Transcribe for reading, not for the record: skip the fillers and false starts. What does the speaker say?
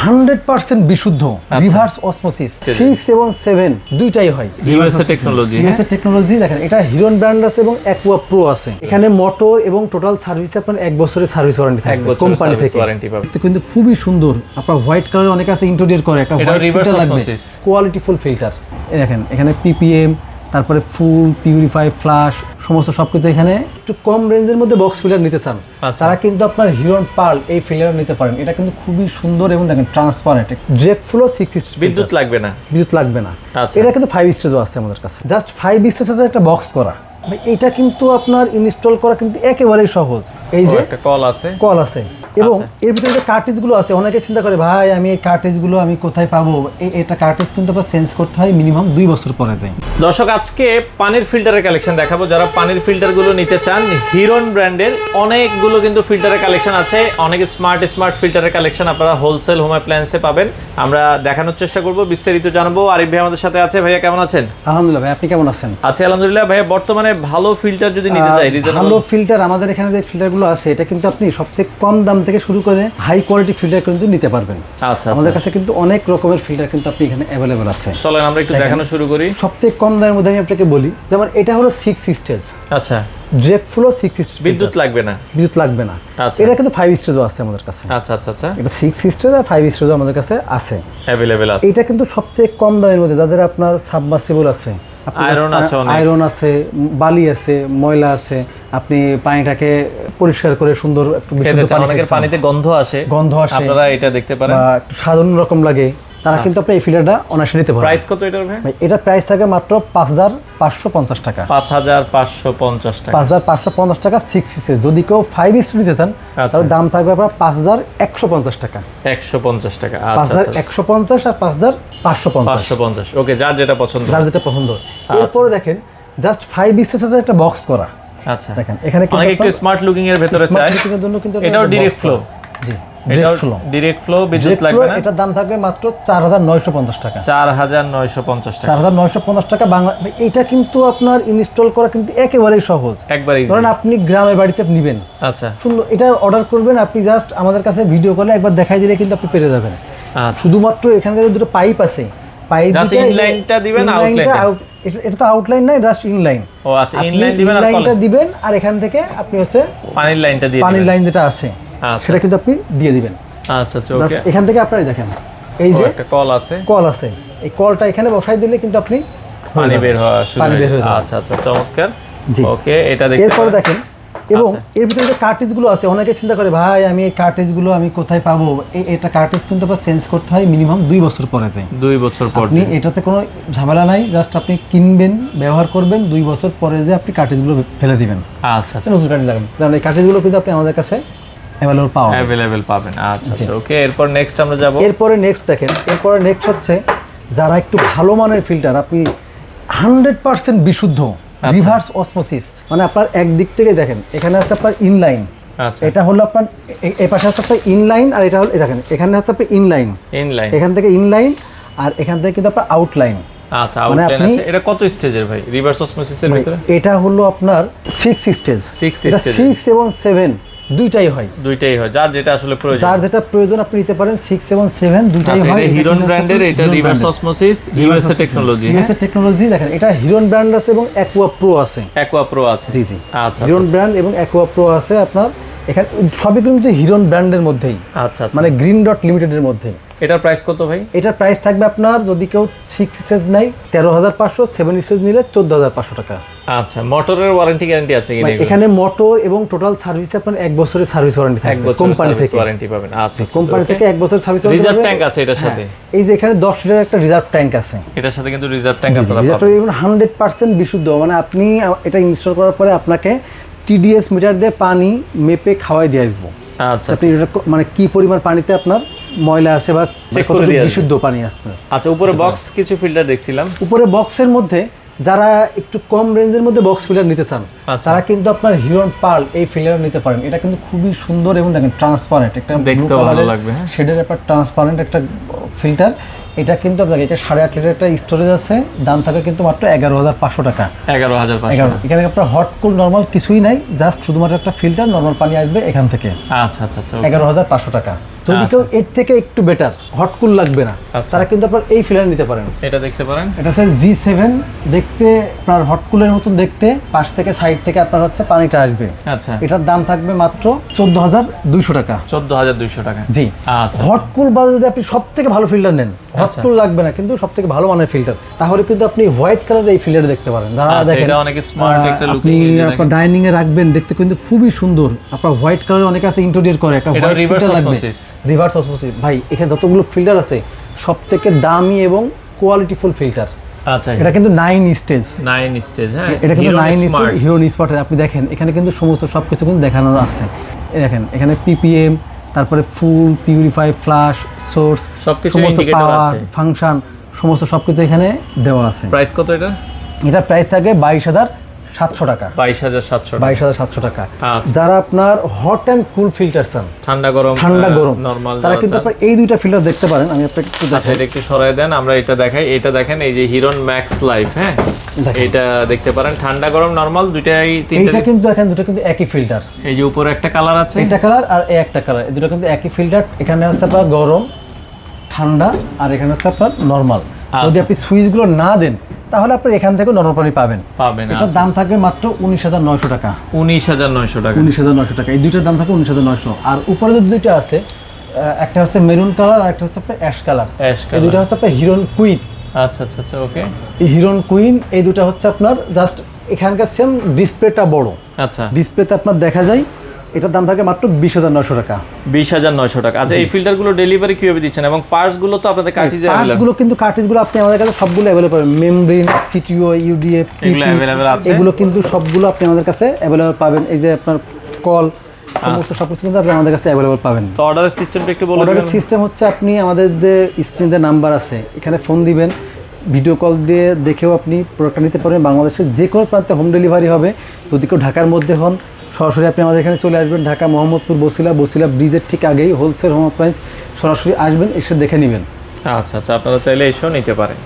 100% বিশুদ্ধ reverse osmosis 6 এবং 7 দুইটাই হয় রিভার্সের টেকনোলজি। রিভার্সের টেকনোলজি দেখেন এটা হিরন ব্র্যান্ড আছে এবং অ্যাকুয়া প্রো আছে। এখানে মোটর এবং টোটাল সার্ভিস আপনার 1 বছরের সার্ভিস ওয়ারেন্টি থাকবে কোম্পানি থেকে। এটা কিন্তু খুবই সুন্দর। আপনার হোয়াইট কালার অনেক আছে ইন্টেরিয়র করে একটা হোয়াইট ফিল্টার লাগবে, কোয়ালিটিফুল ফিল্টার। দেখেন এখানে পিপিএম, তারপরে ফুল পিউরিফাই ফ্লাশ সমস্ত সবকিছু। এখানে একটু কম রেঞ্জের মধ্যে বক্স ফিল্টার নিতে চান তারা কিন্তু আপনার হিরন পার্ল এই ফিল্টার নিতে পারেন। এটা কিন্তু খুবই সুন্দর এবং দেখেন ট্রান্সপারেন্ট, ডিরেক্ট ফ্লো 6 স্টেজ, বিদ্যুৎ লাগবে না, বিদ্যুৎ লাগবে না। এটা কিন্তু 5 স্টেজও আছে আমাদের কাছে, জাস্ট 5 স্টেজের একটা বক্স করা। এটা কিন্তু আপনার ইনস্টল করা কিন্তু একেবারেই সহজ। এই যে একটা কল আছে এবং এর ভিতরে যে কার্ট্রিজগুলো আছে, অনেকে চিন্তা করে ভাই আমি এই কার্ট্রিজগুলো আমি কোথায় পাবো। এটা কার্ট্রিজ কিন্তু আপনার চেঞ্জ করতে হয় মিনিমাম 2 বছর পরে যায়। দর্শক আজকে পানির ফিল্টারের কালেকশন দেখাবো। যারা পানির ফিল্টারগুলো নিতে চান হিরন ব্র্যান্ডের অনেকগুলো কিন্তু ফিল্টারের কালেকশন আছে, অনেক স্মার্ট ফিল্টারের কালেকশন আপনারা হোলসেল হোম অ্যাপ্লায়েন্সে পাবেন। আমরা দেখানোর চেষ্টা করব, বিস্তারিত জানবো। আরিফ ভাই আমাদের সাথে আছে। ভাইয়া কেমন আছেন? আলহামদুলিল্লাহ ভাই, আপনি কেমন আছেন? আচ্ছা আলহামদুলিল্লাহ। ভাইয়া বর্তমানে ভালো ফিল্টার যদি নিতে চাই, ভালো ফিল্টার আমাদের এখানে যে ফিল্টারগুলো আছে এটা কিন্তু আপনি সবথেকে কম দাম থেকে শুরু করে হাই কোয়ালিটি ফিল্টার কিন্তু নিতে পারবেন। আচ্ছা, আমাদের কাছে কিন্তু অনেক রকমের ফিল্টার কিন্তু আপনি এখানে অ্যাভেলেবল আছে। চলেন আমরা একটু দেখানো শুরু করি। সবথেকে কম দামের মধ্যে আমি আপনাকে বলি, যেমন এটা হলো 6 স্টেজ। আচ্ছা, ডিরেক্ট ফ্লো 6 স্টেজ, বিদ্যুৎ লাগবে না, বিদ্যুৎ লাগবে না। আচ্ছা, এটা কিন্তু 5 স্টেজও আছে আমাদের কাছে। আচ্ছা আচ্ছা আচ্ছা, এটা 6 স্টেজ আর 5 স্টেজও আমাদের কাছে আছে, अवेलेबल আছে। এটা কিন্তু সবথেকে কম দামের মধ্যে, যাদের আপনার সাবমার্সিবল আছে, আয়রন আছে, বালি আছে, ময়লা আছে, আপনি পানিটাকে পরিষ্কার করে সুন্দর একটু বিশুদ্ধ পানি, অনেকের পানিতে গন্ধ আসে, আপনারা এটা দেখতে পারেন, বা একটু সাধারণ রকম লাগে, তারা কিন্তু আপনি এই ফিল্টারটা অনায়াসে নিতে পারবেন। প্রাইস কত এটার ভাই? এটা প্রাইস থাকে মাত্র 5550 টাকা। 5550 টাকা, 5550 টাকা 6 স্টেজ। যদি কেউ 5 স্টেজ নিতে চান তাহলে দাম থাকবে আপনার 5150 টাকা। 150 টাকা, আচ্ছা 5150 আর 5550। ওকে, যার যেটা পছন্দ, এরপরে দেখেন জাস্ট 5 স্টেজের একটা বক্স করা। আচ্ছা, দেখেন এখানে অনেক একটু স্মার্ট লুকিং এর ভিতরে চাই, এটাও ডিরেক্ট ফ্লো। জি, ডিরেক্ট ফ্লো, বিদ্যুৎ লাগবে না। এটার দাম থাকবে মাত্র 4950 টাকা। 4950 টাকা, 4950 টাকা বাংলা। এটা কিন্তু আপনার ইনস্টল করা কিন্তু একেবারেই সহজ, একবারেই। ধরেন আপনি গ্রামের বাড়িতে নেবেন, আচ্ছা সুন্দর এটা অর্ডার করবেন, আপনি জাস্ট আমাদের কাছে ভিডিও কলে একবার দেখাই দিলে কিন্তু আপনি পেরে যাবেন। শুধুমাত্র এখানে দুটো পাইপ আছে, পাইপ জাস্ট ইনলাইনটা দিবেন, আউটলাইনটা এটা তো আউটলাইন না, জাস্ট ইনলাইন। ও আচ্ছা, ইনলাইন দিবেন, আর ইনলাইনটা দিবেন, আর এখান থেকে আপনি হচ্ছে পানির লাইনটা দিয়ে দিবেন, পানির লাইন যেটা আছে সেটা কিন্তু আপনি দিয়ে দিবেন। আচ্ছা আচ্ছা, ওকে। এখান থেকে আপনারা দেখেন এই যে একটা কল আছে, এই কলটা এখানে বসাই দিলে কিন্তু আপনি পানি বের হওয়া শুরু হবে। আচ্ছা আচ্ছা, চমৎকার। ওকে, এটা দেখতে এরপর দেখেন, এবং এর ভিতরে যে কার্ট্রিজগুলো আছে, অনেকে চিন্তা করে ভাই আমি এই কার্ট্রিজগুলো আমি কোথায় পাবো। এটা কার্ট্রিজ কিন্তু আপনার চেঞ্জ করতে হয় মিনিমাম 2 বছর পরে যায়। 2 বছর পর আপনি এটাতে কোনো ঝামেলা নাই, জাস্ট আপনি কিনবেন, ব্যবহার করবেন, 2 বছর পরে যে আপনি কার্ট্রিজগুলো ফেলে দিবেন। আচ্ছা আচ্ছা, নতুন কার্ট্রিজ লাগাবেন, কারণ এই কার্ট্রিজগুলো কিন্তু আপনি আমাদের কাছে অ্যাভেলেবল পাবেন। আচ্ছা আচ্ছা, ওকে। এরপর নেক্সট আমরা যাব। এরপরে নেক্সট দেখেন, এরপরে নেক্সট হচ্ছে যারা একটু ভালো মানের ফিল্টার, আপনি 100% বিশুদ্ধ রিভার্স অসমোসিস, মানে আপনার একদিক থেকে দেখেন এখানে আছে আপনার ইনলাইন, এটা হলো আপনার এই পাশে হচ্ছে আপনার ইনলাইন, আর এটা হলো দেখেন এখানে হচ্ছে আপনার ইনলাইন, এখান থেকে ইনলাইন, আর এখান থেকে কিন্তু আপনার আউটলাইন। আচ্ছা, আউটলাইন আছে। এটা কত স্টেজের ভাই রিভার্স অসমোসিসের ভিতরে? এটা হলো আপনার 6 স্টেজ। 6 এবং 7 দুইটাই হয়, যার যেটা আসলে প্রয়োজন, আপনি নিতে পারেন। 6 এবং 7 দুইটাই হয়। এটা হিরন ব্র্যান্ডের, এটা রিভার্স অসমোসিস, রিভার্সের টেকনোলজি। দেখেন এটা হিরন ব্র্যান্ড আছে এবং অ্যাকুয়া প্রো আছে। জি জি, আচ্ছা, হিরন ব্র্যান্ড এবং অ্যাকুয়া প্রো আছে আপনার এখানে, সবই কিন্তু হিরন ব্র্যান্ডের মধ্যেই। আচ্ছা, মানে গ্রিন ডট লিমিটেডের মধ্যেই। এটার প্রাইস কত ভাই? এটার প্রাইস থাকবে আপনার, যদি কেউ 6 স্টেজ নেয় 13500, 7 স্টেজ নিলে 14500 টাকা। আচ্ছা, মোটরের ওয়ারেন্টি গ্যারান্টি আছে কিনা? এখানে মোটর এবং টোটাল সার্ভিস আপনার 1 বছরের সার্ভিস ওয়ারেন্টি থাকবে কোম্পানি থেকে, ওয়ারেন্টি পাবেন। আচ্ছা, কোম্পানি থেকে 1 বছর সার্ভিস ওয়ারেন্টি। রিজার্ভ ট্যাঙ্ক আছে এটার সাথে। এই যে এখানে 10 লিটার একটা রিজার্ভ ট্যাঙ্ক আছে, এটার সাথে কিন্তু রিজার্ভ ট্যাঙ্ক আপনারা পাবেন। রিজার্ভ 100% বিশুদ্ধ, মানে আপনি এটা ইনস্টল করার পরে আপনাকে টিডিএস মিটার দিয়ে পানি মেপে খাওয়াই দিয়ে আসবো। আচ্ছা, মানে কি পরিমাণ পানিতে আপনার ময়লা আছে বা কতটুকু বিশুদ্ধ পানি আছে। আচ্ছা, উপরে বক্স কিছু ফিল্টার দেখছিলাম, উপরে বক্সের মধ্যে যারা একটু কম রেঞ্জের মধ্যে বক্স ফিল্টার নিতে চান তারা কিন্তু আপনার হিরন পার্ল এই ফিল্টার নিতে পারেন। এটা কিন্তু খুবই সুন্দর এবং দেখেন ট্রান্সপারেন্ট, একটা ব্লু কালারের শেডের একটা ট্রান্সপারেন্ট একটা ফিল্টার। এটা কিন্তু আপনাকে, এটা 8.5 লিটার একটা স্টোরেজ আছে, দাম থাকে কিন্তু মাত্র 11500 টাকা। 11500। এখানে আপনার হট কুল নর্মাল কিছুই নাই, জাস্ট শুধুমাত্র একটা ফিল্টার, নর্মাল পানি আসবে এখান থেকে। আচ্ছা আচ্ছা আচ্ছা, 11500 টাকা। যদি কেউ এর থেকে একটু বেটার হট কুল লাগবে না, তারা কিন্তু আপনার এই ফিল্টার নিতে পারেন। এটা দেখতে পারেন, এটা হচ্ছে G7, দেখতে আপনার হট কুলের মতন দেখতে, পাশ থেকে সাইড থেকে আপনার হচ্ছে পানিটা আসবে। আচ্ছা, এটার দাম থাকবে মাত্র 14,200 টাকা। 14,200 টাকা। জি। আচ্ছা, হট কুল বাদে যদি আপনি সব থেকে ভালো ফিল্টার নেন, হট কুল লাগবে না কিন্তু সব থেকে ভালো মানের ফিল্টার, তাহলে কিন্তু আপনি হোয়াইট কালারের এই ফিল্টার দেখতে পারেন। যারা দেখেন এটা অনেক স্মার্ট একটা আপনি লুকিং, আপনার ডাইনিং এ রাখবেন, দেখতে কিন্তু খুবই সুন্দর। আপনার হোয়াইট কালার অনেকে আছে ইন্টেরিয়র করে, একটা হোয়াইট ফিল্টার লাগবে, রিভার্স অসমোসিস। ভাই এখানে যতগুলো ফিল্টার আছে সবথেকে দামি এবং কোয়ালিটিফুল ফিল্টার। আচ্ছা, এটা কিন্তু 9 স্টেজ। হ্যাঁ, এটা কিন্তু 9 স্টেজ হিরো স্পট। আপনি দেখেন এখানে কিন্তু সমস্ত সবকিছু কিন্তু দেখানো আছে। দেখেন এখানে পিপিএম, তারপরে ফুল, পিউরিফাই, ফ্লাশ, সোর্স, সমস্ত পাওয়ার, ফাংশন, সমস্ত সবকিছু এখানে দেওয়া আছে। প্রাইস কত এটা? এটা প্রাইস থাকে 22,700 টাকা। 22,700 টাকা। যারা আপনার হট অ্যান্ড কুল ফিল্টার চান, ঠান্ডা গরম নরমাল, তারা কিন্তু আপনার এই দুইটা ফিল্টার দেখতে পারেন। আমি আপনাকে একটু দেখাই, এটা একটু সরায় দেন, আমরা এটা দেখাই। এটা দেখেন, এই যে হিরন ম্যাক্স লাইফ, হ্যাঁ এটা দেখতে পারেন, ঠান্ডা গরম নরমাল দুইটাই, তিনটা কিন্তু দেখেন, দুটো কিন্তু একই ফিল্টার। এই যে উপরে একটা কালার আছে, এটা কালার আর এই একটা কালার, এই দুটো কিন্তু একই ফিল্টার। এখানে হচ্ছে আপনার গরম, ঠান্ডা, আর এখানে হচ্ছে আপনার নরমাল। যদি আপনি সুইচগুলো না দেন তাহলে আপনি এখান থেকে নরমাল পানি পাবেন। এটার দাম থাকবে মাত্র 19,900 টাকা। 19,900 টাকা। 19,900 টাকা। এই দুইটার দাম থাকে 19,900। আর উপরে যে দুইটা আছে, একটা হচ্ছে মেরুন কালার আর একটা হচ্ছে আপনার অ্যাশ কালার। এই দুইটা হচ্ছে আপনার হিরন কুইন। আচ্ছা আচ্ছা আচ্ছা, ওকে। এই হিরন কুইন, এই দুটো হচ্ছে আপনার জাস্ট এখানকার সেম ডিসপ্লেটা বড়। আচ্ছা, ডিসপ্লেতে আপনার দেখা যায়। এটার দাম থাকে মাত্র 20,900 টাকা। 20,900 টাকা। আচ্ছা, এই ফিল্টারগুলো ডেলিভারি কিভাবে দিচ্ছেন এবং পার্টসগুলো তো আপনাদের কার্টিজে अवेलेबल? পার্টসগুলো কিন্তু কার্টিজগুলো আপনি আমাদের কাছে সবগুলো अवेलेबल পাবেন। মেমব্রেন, সিটিও, ইউডিএফ, এগুলো अवेलेबल আছে। এগুলো কিন্তু সবগুলো আপনি আমাদের কাছে अवेलेबल পাবেন। এই যে আপনার কল, সমস্ত সবকিছু কিন্তু আপনি আমাদের কাছে अवेलेबल পাবেন। তো অর্ডারের সিস্টেমটা একটু বলুন। অর্ডারের সিস্টেম হচ্ছে আপনি আমাদের যে স্ক্রিনে নাম্বার আছে, এখানে ফোন দিবেন, ভিডিও কল দিয়ে দেখেও আপনি প্রোডাক্টটা নিতে পারবেন। বাংলাদেশের যে কোনো প্রান্তে হোম ডেলিভারি হবে। যদি কেউ ঢাকার মধ্যে হন, সরাসরি আপনি আমাদের এখানে চলে আসবেন। ঢাকা মোহাম্মদপুর বসিলা ব্রিজের ঠিক আগেই হোলসেল হোম অ্যাপ্লায়েন্স, সরাসরি আসবেন, এসে দেখে নেবেন। আচ্ছা আচ্ছা, আপনারা চাইলে এসেও নিতে পারেন।